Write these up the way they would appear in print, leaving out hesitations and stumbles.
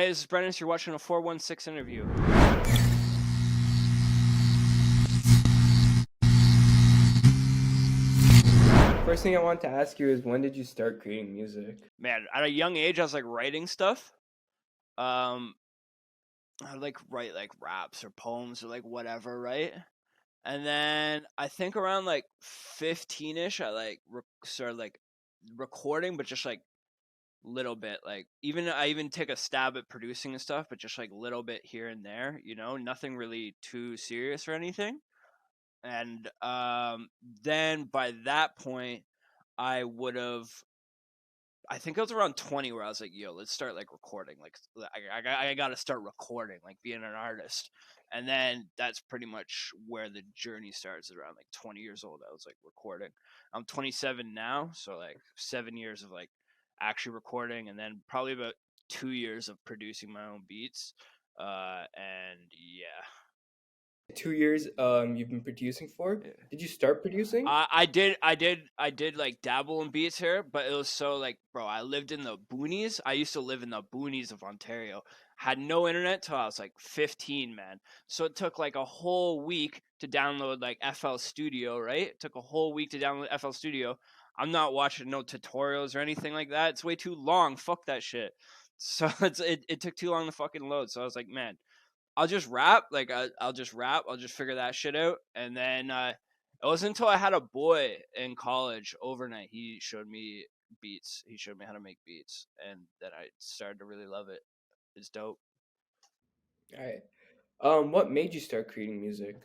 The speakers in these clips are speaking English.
Hey, this is Brennus. You're watching a 416 interview. First thing I want to ask you is, when did you start creating music? Man, at a young age, I was like writing stuff. Um, I'd like write like raps or poems or like whatever, right? And then I think around like 15ish, I like started like recording, but just like little bit. Like I even take a stab at producing and stuff, but just like little bit here and there. Nothing really too serious or anything. And then by that point, I would have I think it was around 20 where I was like, yo, let's start like recording. Like, I got to start recording, like being an artist. And then that's pretty much where the journey starts around like 20 years old. I was like recording. I'm 27 now. So like 7 years of like actually recording, and then probably about 2 years of producing my own beats. And yeah. 2 years you've been producing for? Yeah. Did you start producing? I did like dabble in beats here, but it was so like, bro, I lived in the boonies. I used to live in the boonies of Ontario. Had no internet till I was like 15, man. So it took like a whole week to download like FL Studio, right? It took a whole week to download FL Studio. I'm not watching no tutorials or anything like that. It's way too long. Fuck that shit. So it took too long to fucking load. So I was like, man, I'll just rap. Like I'll just rap. I'll just figure that shit out. And then it wasn't until I had a boy in college overnight. He showed me beats. He showed me how to make beats, and then I started to really love it. It's dope. All right. What made you start creating music?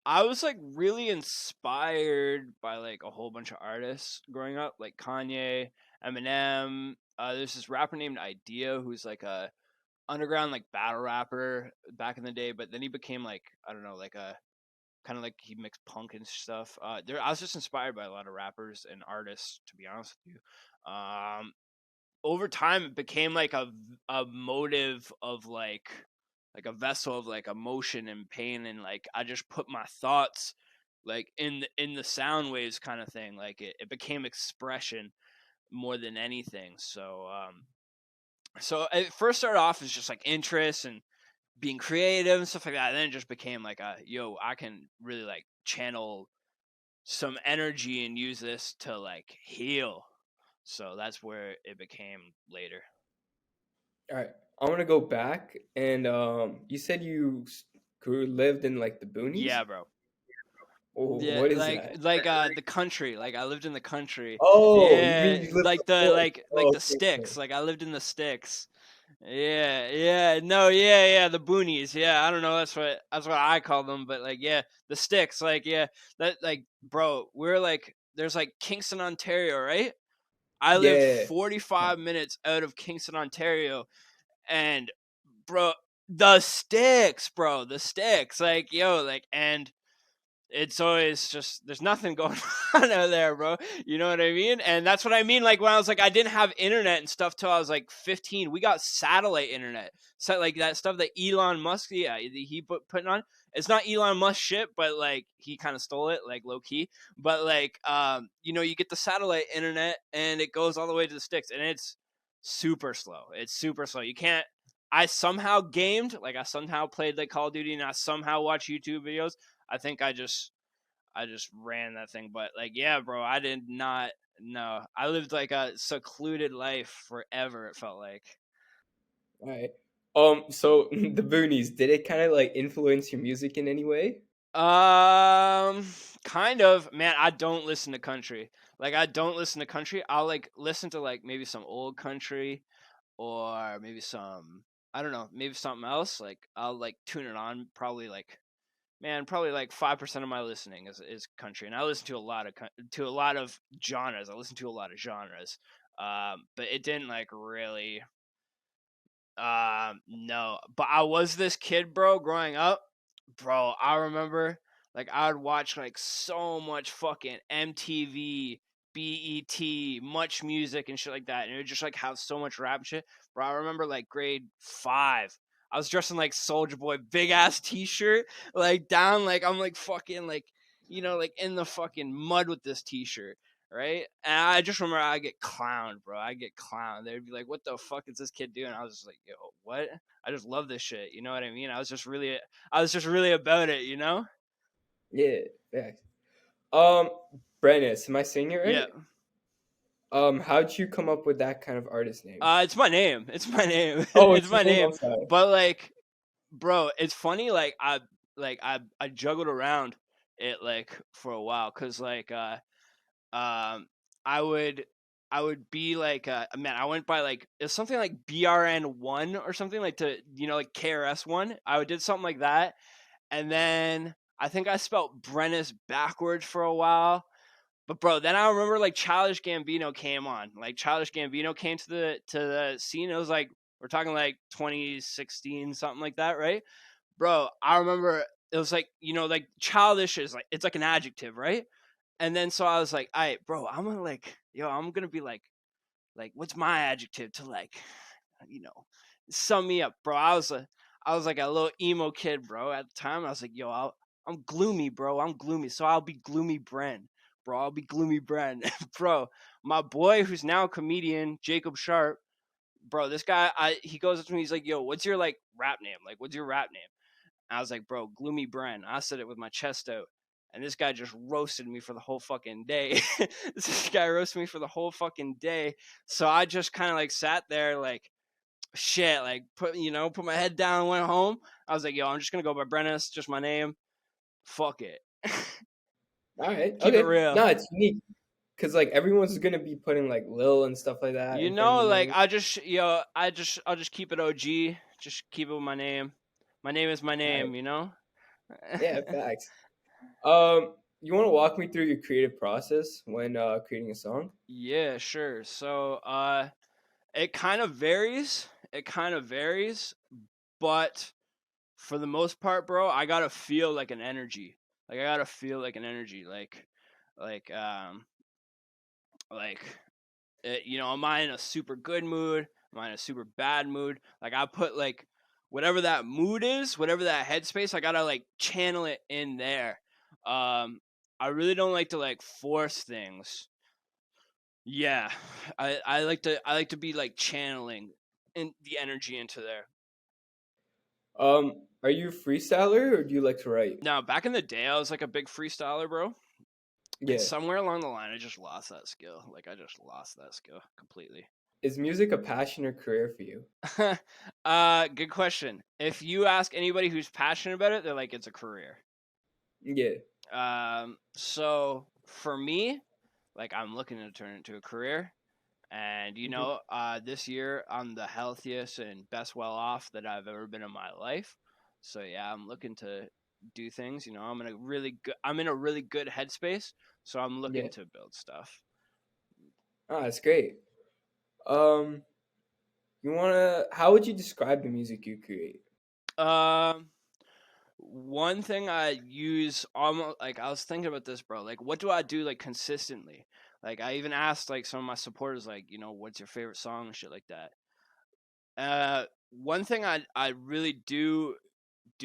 I was like really inspired by like a whole bunch of artists growing up, like Kanye, Eminem. There's this rapper named Idea who's like a underground like battle rapper back in the day, but then he became like, I don't know, like a kind of like he mixed punk and stuff. I was just inspired by a lot of rappers and artists, to be honest with you. Over time, it became like a motive of like a vessel of like emotion and pain, and like I just put my thoughts like in the sound waves kind of thing. Like it became expression more than anything. So it first started off as just like interest and being creative and stuff like that. And then it just became like I can really like channel some energy and use this to like heal. So that's where it became later. All right. I want to go back, and you said lived in like the boonies. Yeah, bro. Oh, Yeah, what is that? the country. Like I lived in the country. Oh, you mean Yeah, you lived in like the forest? like Oh, the okay, okay. sticks. Like I lived in the sticks. Yeah, no, yeah, the boonies. Yeah, I don't know. That's what I call them. But like, yeah, the sticks. Like, yeah, that like, bro, we're like, there's like Kingston, Ontario, right? I lived Yeah. 45 minutes out of Kingston, Ontario, and bro, the sticks, bro, the sticks. Like, yo, like, and it's always just there's nothing going on out there, bro. You know what I mean? And that's what I mean. Like when I was like, I didn't have internet and stuff till I was like 15. We got satellite internet, so like that stuff that Elon Musk, yeah, he putting on. It's not Elon Musk shit, but like he kind of stole it, like low key. But like, you get the satellite internet and it goes all the way to the sticks, and it's super slow. It's super slow. You can't. I somehow gamed, like I somehow played like Call of Duty, and I somehow watch YouTube videos. I think I just ran that thing, but like yeah, bro, I did not. No, I lived like a secluded life forever. It felt like. All right. So the boonies, did it kind of like influence your music in any way? Um, kind of. Man, I don't listen to country. Like I don't listen to country. I'll like listen to like maybe some old country or maybe some I don't know, maybe something else. Like I'll like tune it on probably like man, probably like 5% of my listening is country, and I listen to a lot of genres. I listen to a lot of genres, but it didn't like really. No, but I was this kid, bro, growing up, bro. I remember like I would watch like so much fucking MTV, BET, Much Music and shit like that, and it would just like have so much rap shit, bro. I remember like grade 5. I was dressing like Soldier Boy, big ass T-shirt, like down, like I'm like fucking like like in the fucking mud with this T-shirt. right? And I just remember I get clowned, bro. I get clowned. They'd be like, "What the fuck is this kid doing?" I was just like, "Yo, what?" I just love this shit. You know what I mean? I was just really about it. You know? Yeah, facts. Um, Brennus, am I saying it Yeah. right? How'd you come up with that kind of artist name? It's my name. It's my name. Oh, It's it's your my name. name. I'm sorry. But like, bro, it's funny. I juggled around it like for a while because um I would I would be like man, I went by like it's something like BRN1 or something like to like KRS1. I did something like that, and then I think I spelt Brennus backwards for a while. But bro, then I remember like Childish Gambino came on. Like Childish Gambino came to the scene. It was like we're talking like 2016, something like that, right? Bro, I remember it was like like childish is like it's like an adjective, right? And then so I was like, all right, bro, I'm gonna be like what's my adjective to like you know sum me up, bro. I was like a little emo kid, bro, at the time. I was like, I'm gloomy, bro. I'm gloomy, so I'll be gloomy Bren, bro. I'll be gloomy Bren, bro. My boy, who's now a comedian, Jacob Sharp, bro. This guy, he goes up to me, he's like, yo, what's your like rap name? Like, what's your rap name? I was like, bro, Gloomy Bren. I said it with my chest out. And this guy just roasted me for the whole fucking day. This guy roasted me for the whole fucking day. So I just kind of like sat there like shit, like put my head down and went home. I was like, yo, I'm just gonna go by Brennus, just my name. Fuck it. All right. Keep it Okay. real. No, it's unique because like everyone's gonna be putting like Lil and stuff like that in front of the Like name. I'll just keep it OG. Just keep it with my name. My name is my All right. name. Yeah, facts. You want to walk me through your creative process when creating a song? Yeah, sure. So it kind of varies. It kind of varies, but for the most part, bro, I gotta feel like an energy. Like I gotta feel like an energy. Like like am I in a super good mood? Am I in a super bad mood? Like I put like whatever that mood is, whatever that headspace, I gotta like channel it in there. I really don't like to like force things. Yeah, I like to be like channeling in the energy into there. Are you a freestyler or do you like to write? Now, back in the day, I was like a big freestyler, bro. And Yeah. somewhere along the line, I just lost that skill. Like I just lost that skill completely. Is music a passion or career for you? Good question. If you ask anybody who's passionate about it, they're like it's a career. Yeah. So for me, like I'm looking to turn it into a career. And Hmm. this year I'm the healthiest and best well off that I've ever been in my life. So yeah, I'm looking to do things. I'm in a really good headspace. So I'm looking Yeah. to build stuff. Ah, that's great. Um, you wanna? How would you describe the music you create? Um, One thing I use almost like I was thinking about this, bro. Like, what do I do like consistently? Like, I even asked like some of my supporters, like, what's your favorite song and shit like that. One thing I really do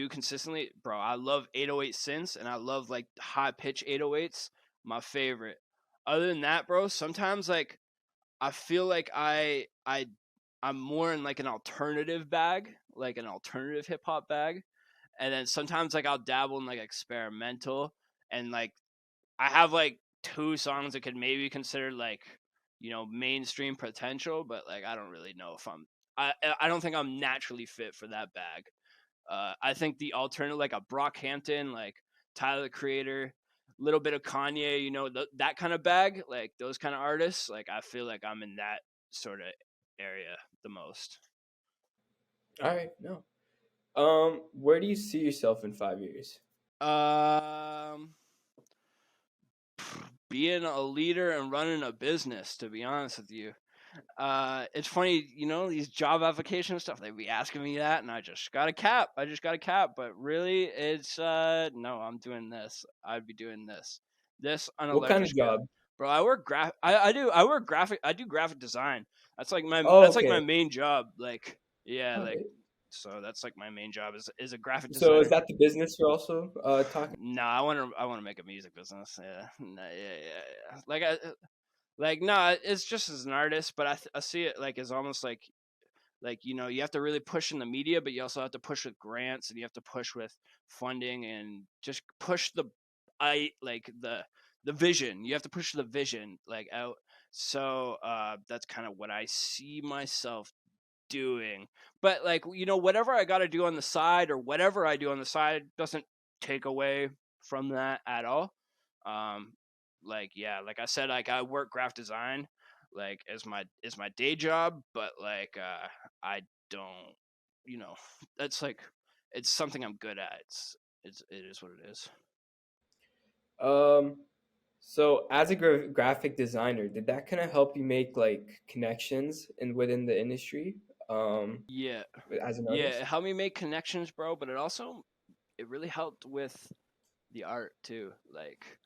consistently, bro. I love 808 synths and I love like high pitch 808s. My favorite. Other than that, bro, sometimes like I feel like I'm more in like an alternative bag, like an alternative hip hop bag. And then sometimes like I'll dabble in like experimental and like I have like two songs that could maybe consider like mainstream potential, but like I don't really know if I don't think I'm naturally fit for that bag. I think the alternative, like a Brockhampton, like Tyler the Creator, little bit of Kanye, that kind of bag, like those kind of artists, like I feel like I'm in that sort of area the most. All right. No. Where do you see yourself in 5 years? Um, Being a leader and running a business, to be honest with you. It's funny, these job application stuff, they be asking me that, and I just got a cap. But really, it's no, I'm doing this. I'd be doing this on a What kind larger of scale, job? bro. I work graphic. I do graphic design. That's like my Oh, that's like my okay. main job. Like, yeah, All like right. So that's like my main job is a graphic So is designer. that the business you're also talking? No, I want to make a music business. Yeah, no, yeah. Like no, it's just as an artist, but I see it like as almost like you have to really push in the media, but you also have to push with grants, and you have to push with funding, and just push the vision. You have to push the vision like out. So that's kind of what I see myself doing. But like whatever I got to do on the side, or whatever I do on the side, doesn't take away from that at all. um like yeah, like I said, like I work graphic design like as my day job, but like I don't, you know that's like, it's something I'm good at. It is what it is. Um, so as a graphic designer, did that kind of help you make like connections in within the industry? Um, Yeah, as an yeah, it artist. helped me make connections, bro, but it really helped with the art too. Like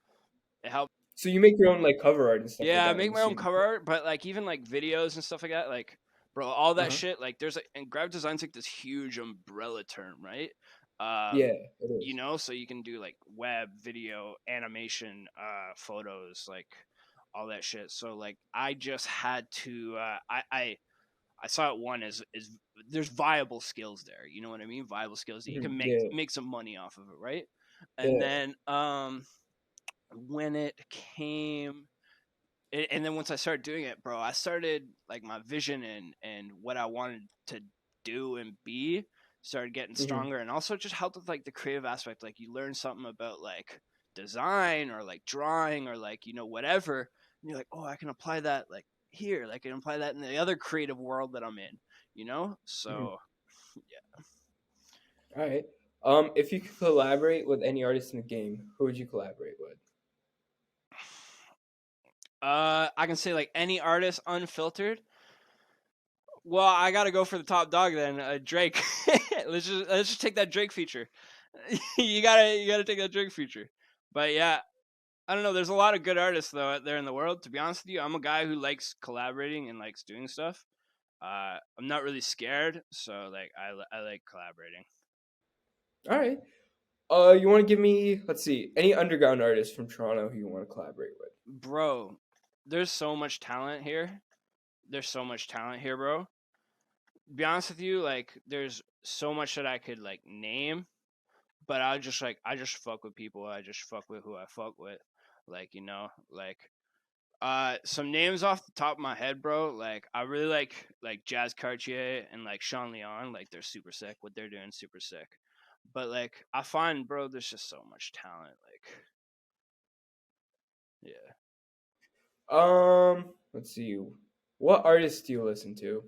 it helped. So you make your own like cover art and stuff like Yeah, I that. I'm make my own assuming. cover art, but like even like videos and stuff like that, like bro, all Uh that huh. shit, like there's like, and graphic design's like this huge umbrella term, right? Yeah, it is. So you can do like web, video, animation, photos, like all that shit. So like I just had to I saw it one is there's viable skills there. You know what I mean? Viable skills that you Mhm. can make Yeah, make some money off of it, right? And yeah. then when it came and then once I started doing it, bro, I started like my vision and what I wanted to do and be started getting Hmm. stronger, and also just helped with like the creative aspect. Like you learn something about like design or like drawing or like whatever, and you're like, oh, I can apply that like here, like I can apply that in the other creative world that I'm in. Hmm. So yeah. All right. If you could collaborate with any artist in the game, who would you collaborate with? I can say like any artist unfiltered. Well, I gotta go for the top dog then, Drake. Let's just take that Drake feature. You gotta take that Drake feature. But yeah, I don't know. There's a lot of good artists though out there in the world. To be honest with you, I'm a guy who likes collaborating and likes doing stuff. I'm not really scared, so like I like collaborating. All right. You want to give me, let's see, any underground artist from Toronto who you want to collaborate with? Bro, there's so much talent here. There's so much talent here, bro. Be honest with you, like there's so much that I could like name, but I just fuck with people. I just fuck with who I fuck with. Like, like some names off the top of my head, bro. Like I really like Jazz Cartier and like Sean Leon. Like they're super sick. What they're doing super sick. But like I find, bro, there's just so much talent. Like yeah. Let's see. What artists do you listen to?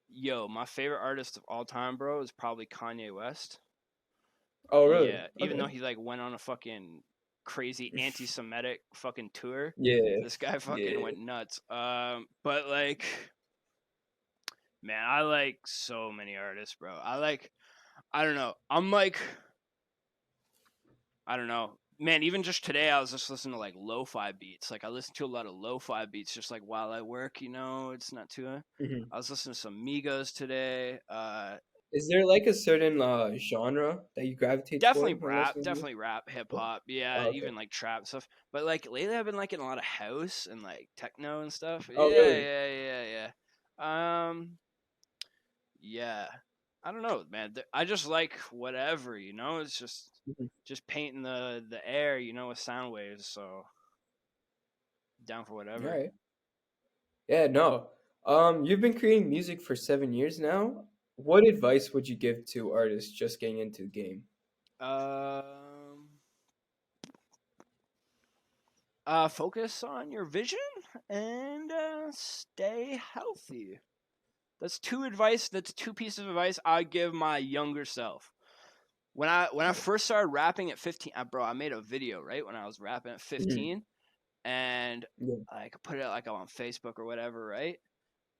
Yo, my favorite artist of all time, bro, is probably Kanye West. Oh, really? Yeah, even though Okay. he like went on a fucking crazy anti-Semitic fucking tour, Yeah, this guy fucking yeah. went nuts. But like, man, I like so many artists, bro. I don't know. I don't know. Man, even just today, I was just listening to like lo-fi beats. Like I listen to a lot of lo-fi beats just like while I work. It's not too. Hmm. I was listening to some Migos today. Is there like a certain genre that you gravitate toward when listening to music? Definitely rap, hip hop, yeah, Oh, okay. even like trap stuff. But like lately, I've been liking a lot of house and like techno and stuff. Oh, Yeah, really? yeah, yeah, yeah. Yeah, I don't know, man. I just like whatever, It's Mhm. just painting the air, with sound waves. So down for All whatever. right. Yeah, no. You've been creating music for 7 years now. What advice would you give to artists just getting into the game? Um, focus on your vision and stay healthy. That's two pieces of advice I'd give my younger self. When I first started rapping at 15, bro, I made a video, right? When I was rapping at Mhm. 15, and Yeah. I could put it like on Facebook or whatever, right?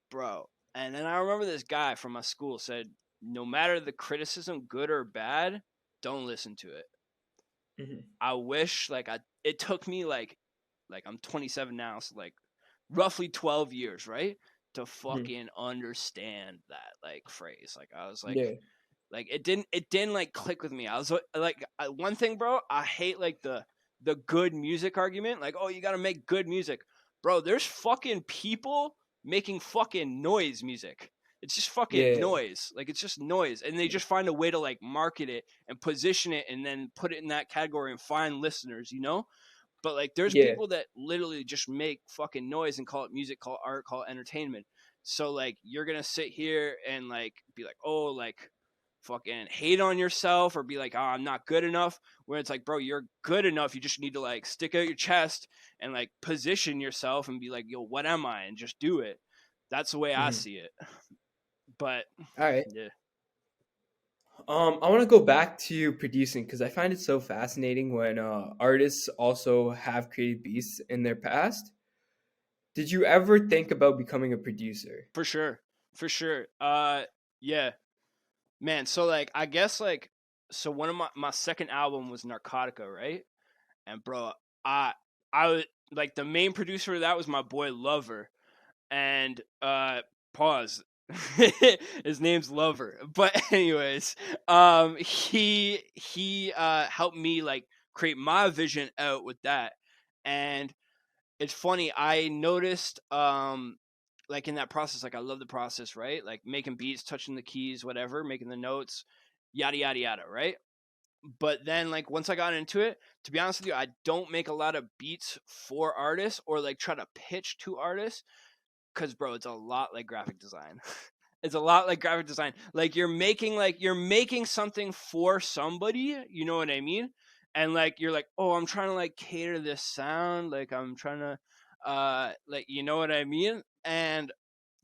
Bro. And then I remember this guy from my school said, "No matter the criticism, good or bad, don't listen to it." Mhm. I wish like it took me like I'm 27 now, so like roughly 12 years, right? to Mhm. fucking understand that like phrase. Like I was Yeah. like it didn't like click with me. I was like one thing, bro. I hate like the good music argument. Like, oh, you got to make good music, bro. There's fucking people making fucking noise music. It's just fucking Yeah. noise. Like it's just noise, and they just find a way to like market it and position it, and then put it in that category and find listeners. You know. But like, there's Yeah. people that literally just make fucking noise and call it music, call it art, call it entertainment. So like, you're gonna sit here and like be like, oh, like fucking hate on yourself or be like, oh, I'm not good enough. Where it's like, bro, you're good enough. You just need to like stick out your chest and like position yourself and be like, yo, what am I? And just do it. That's the way I Mhm. see it. But All right. yeah, I want to go back to producing because I find it so fascinating when artists also have created beats in their past. Did you ever think about becoming a producer? for sure, for sure. Yeah, man. So like, I guess like, so one of my second album was Narcotica, right? And bro, I I was like the main producer of that was my boy Lover, and pause. His name's Lover, but anyways, he helped me like create my vision out with that, and it's funny. I noticed like in that process, like I love the process, right? Like making beats, touching the keys, whatever, making the notes, yada yada yada, right? But then like once I got into it, to be honest with you, I don't make a lot of beats for artists or like try to pitch to artists because bro, it's a lot like graphic design. It's a lot like graphic design. Like you're making something for somebody, you know what I mean? And like you're like, oh, I'm trying to like cater this sound, like I'm trying to like you know what I mean? And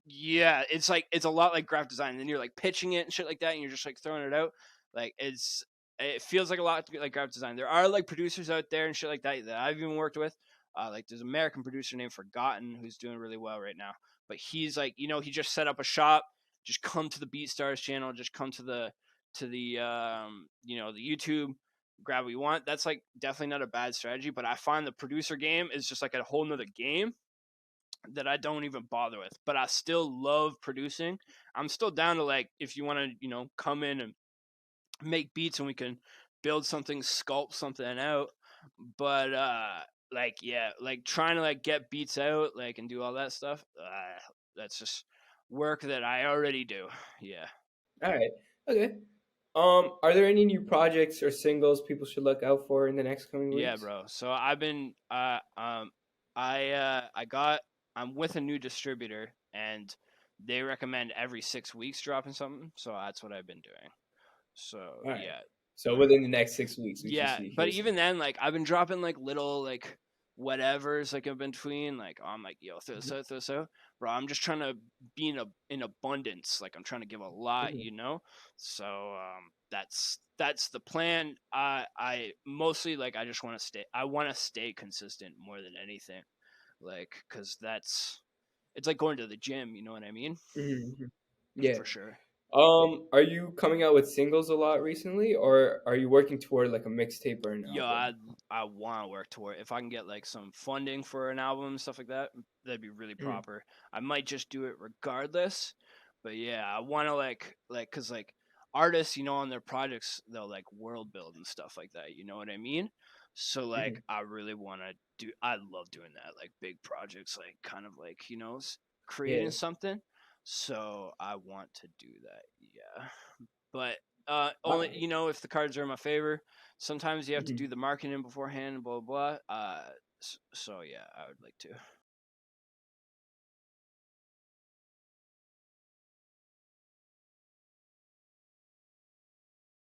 yeah, it's a lot like graphic design. And then you're like pitching it and shit like that, and you're just like throwing it out. Like it feels like a lot like graphic design. There are like producers out there and shit like that that I've even worked with. Like there's an American producer named Forgotten who's doing really well right now. But he's like, you know, he just set up a shop. Just come to the BeatStars channel. Just come to the you know, the YouTube. Grab what you want. That's like definitely not a bad strategy. But I find the producer game is just like a whole nother game that I don't even bother with. But I still love producing. I'm still down to like if you want to, you know, come in and make beats and we can build something, sculpt something out. But like yeah, like trying to like get beats out like and do all that stuff. That's just work that I already do. Yeah. All right. Okay. Are there any new projects or singles people should look out for in the next coming Yeah, weeks? bro. So I've been I got I'm with a new distributor and they recommend every 6 weeks dropping something. So that's what I've been doing. So All right. yeah. So within the next 6 weeks, we should Yeah, see but hear some. even then, like I've been dropping like little like whatevers like in between. Like I'm like, yo, Mhm. throw this out, bro. I'm just trying to be in abundance. Like I'm trying to give a lot, Mhm. you know. So that's the plan. I mostly like I just want to stay. I want to stay consistent more than anything. Like, cause that's it's like going to the gym. You know what I mean? Mhm, mhm. Yeah. For sure. Are you coming out with singles a lot recently, or are you working toward like a mixtape or an Yo, album? I want to work toward it. If I can get like some funding for an album and stuff like that, that'd be really Mhm, proper. I might just do it regardless. But yeah, I want to like cuz like artists, you know, on their projects they'll like world build and stuff like that, you know what I mean? So like mhm. I really want to do I love doing that like big projects like kind of like, you know, creating Yeah. something. So I want to do that. Yeah. But All only right. you know if the cards are in my favor. Sometimes you have to Mhm. do the marketing beforehand, blah blah blah. So yeah, I would like to.